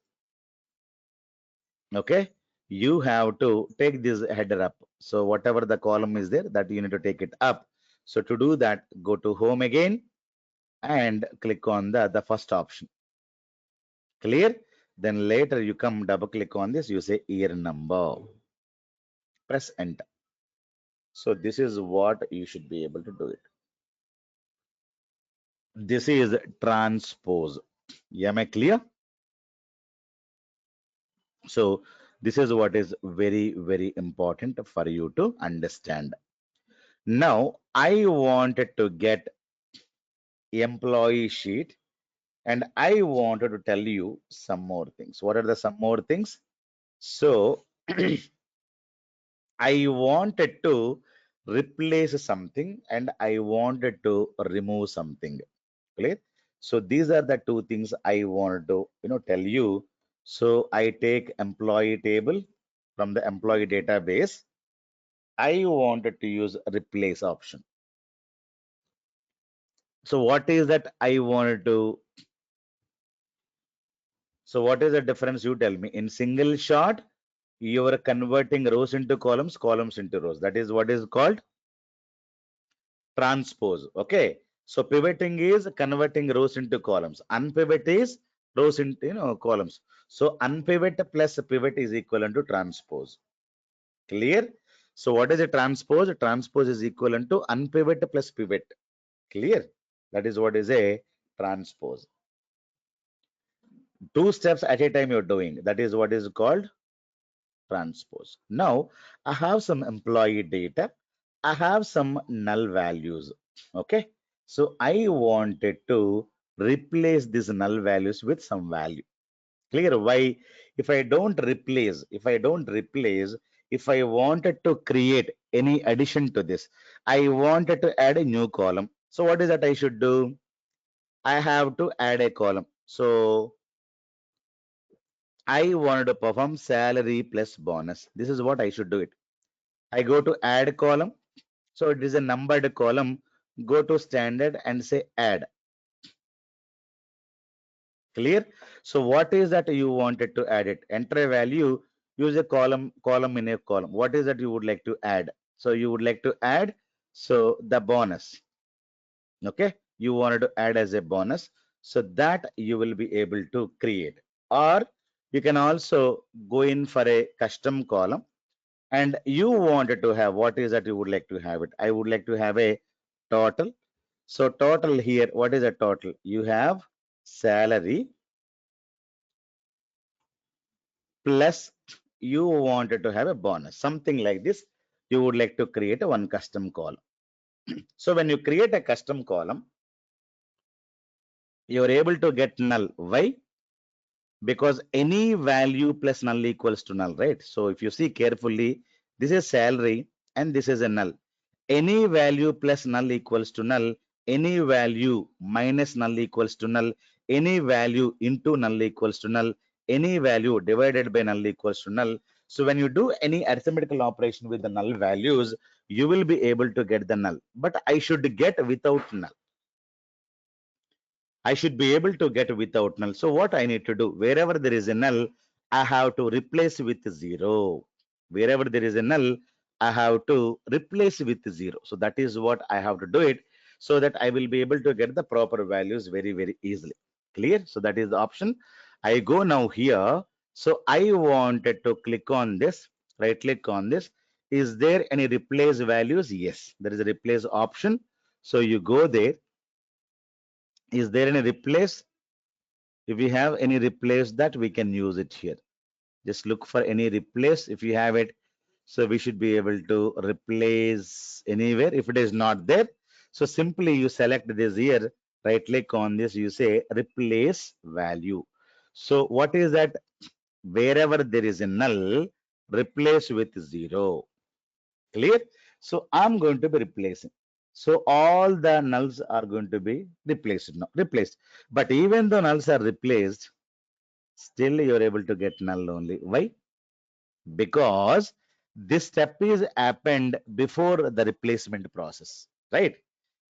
okay, you have to take this header up. So whatever the column is there, that you need to take it up. So to do that, go to home again and click on the first option. Clear? Then later you come double click on this, you say year number. Press enter. So this is what you should be able to do it. This is transpose. Am I clear? So this is what is very, very important for you to understand. Now I wanted to get employee sheet, and I wanted to tell you some more things. What are the some more things? So I wanted to replace something and I wanted to remove something. Clear? So these are the two things I wanted to, tell you. So I take employee table from the employee database. I wanted to use replace option. So what is that I wanted to? So what is the difference? You tell me. In single shot, you are converting rows into columns, columns into rows. That is what is called transpose. Okay. So pivoting is converting rows into columns. Unpivot is rows into columns. So unpivot plus pivot is equivalent to transpose. Clear? So what is a transpose? Transpose is equivalent to unpivot plus pivot. Clear? That is what is a transpose. Two steps at a time you're doing. That is what is called transpose. Now I have some employee data. I have some null values. Okay. So I wanted to replace these null values with some value. Clear? Why? If I wanted to create any addition to this, I wanted to add a new column. So what is that I should do? I have to add a column. So I wanted to perform salary plus bonus. This is what I should do it. I go to add column. So it is a numbered column. Go to standard and say add. Clear? So what is that you wanted to add it? Enter a value, use a column in a column. What is that you would like to add? So you would like to add, so the bonus. Okay, you wanted to add as a bonus. So that you will be able to create. Or you can also go in for a custom column and you wanted to have, what is that you would like to have it? I would like to have a total. So total here, what is a total? You have salary plus you wanted to have a bonus, something like this. You would like to create a one custom column. So when you create a custom column, you are able to get null. Why? Because any value plus null equals to null, right? So if you see carefully, this is salary and this is a null. Any value plus null equals to null, any value minus null equals to null, any value into null equals to null, any value divided by null equals to null. So when you do any arithmetical operation with the null values, you will be able to get the null. But I should get without null. I should be able to get without null. So what I need to do, wherever there is a null, I have to replace with 0. Wherever there is a null, I have to replace with 0. So that is what I have to do it, so that I will be able to get the proper values very, very easily. Clear? So that is the option. I go now here. So I wanted to click on this, right click on this. Is there any replace values? Yes, there is a replace option. So you go there. Is there any replace? If we have any replace, that we can use it here. Just look for any replace if you have it. So we should be able to replace anywhere. If it is not there, so simply you select this here, right click on this, you say replace value. So what is that? Wherever there is a null, replace with 0. Clear? So I'm going to be replacing. So all the nulls are going to be replaced now. Replaced. But even though nulls are replaced, still you're able to get null only. Why? Because this step is happened before the replacement process, right?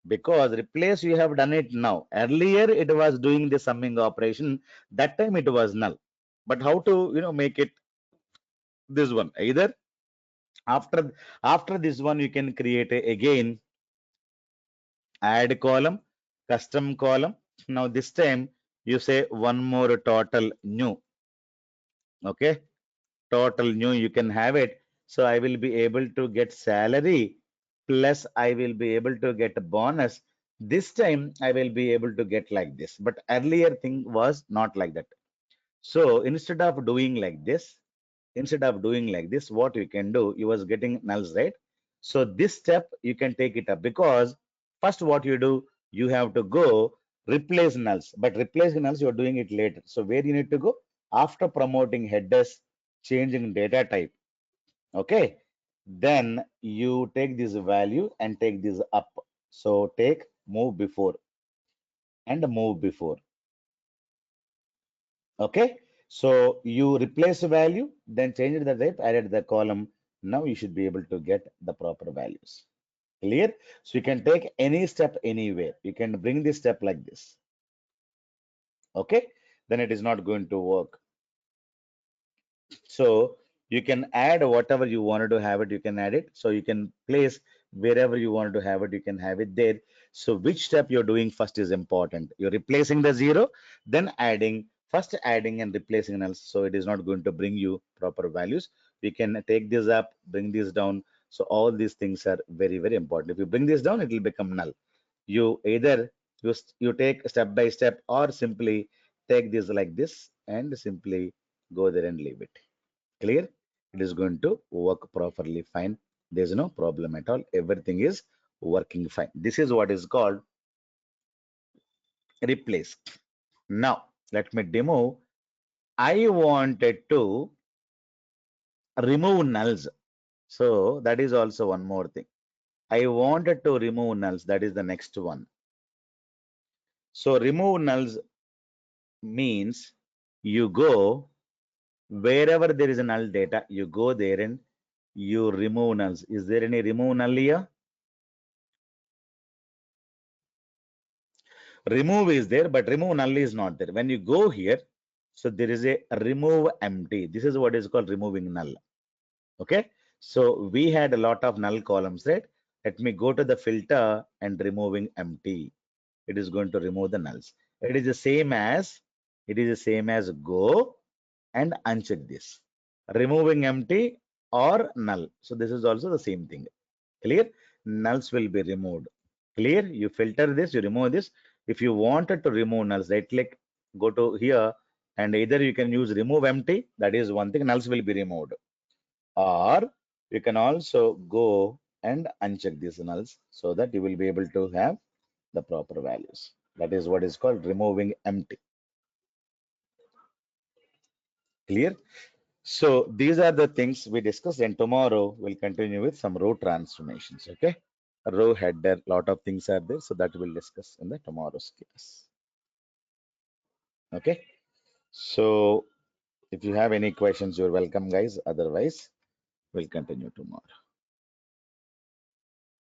Because replace you have done it now. Earlier it was doing the summing operation. That time it was null. But how to make it this one? Either after this one you can create again add column, custom column. Now this time you say one more total new. Okay, total new you can have it. So I will be able to get salary plus I will be able to get a bonus. This time I will be able to get like this, but earlier thing was not like that. So instead of doing like this, what you can do, you was getting nulls, right? So this step you can take it up, because first what you do, you have to go replace nulls, but replace nulls you're doing it later. So where you need to go? After promoting headers, changing data type. Okay, Then you take this value and take this up. So take move before and move before. Okay. So you replace the value, then change the type, added the column. Now you should be able to get the proper values. Clear? So you can take any step anywhere. You can bring this step like this. Okay. Then it is not going to work. So you can add whatever you wanted to have it, you can add it. So you can place wherever you wanted to have it, you can have it there. So which step you're doing first is important. You're replacing the zero, then adding, first adding and replacing else. So it is not going to bring you proper values. We can take this up, bring this down. So all these things are very, very important. If you bring this down, it will become null. You either you take step by step or simply take this like this and simply go there and leave it. Clear? It is going to work properly fine. There's no problem at all. Everything is working fine. This is what is called replace. Now, let me demo. I wanted to remove nulls. So that is also one more thing. I wanted to remove nulls. That is the next one. So remove nulls means you go wherever there is a null data, you go there and you remove nulls. Is there any remove null here? Remove is there, but remove null is not there. When you go here, so there is a remove empty. This is what is called removing null. Okay. So we had a lot of null columns, right? Let me go to the filter and removing empty. It is going to remove the nulls. It is the same as go and uncheck this. Removing empty or null. So this is also the same thing. Clear? Nulls will be removed. Clear? You filter this, you remove this. If you wanted to remove nulls, right click, go to here, and either you can use remove empty, that is one thing, nulls will be removed. Or you can also go and uncheck these nulls so that you will be able to have the proper values. That is what is called removing empty. Clear? So these are the things we discussed, and tomorrow we'll continue with some row transformations. Okay, row header, lot of things are there, so that we'll discuss in the tomorrow's class. Okay, so if you have any questions, you're welcome, guys. Otherwise, we'll continue tomorrow.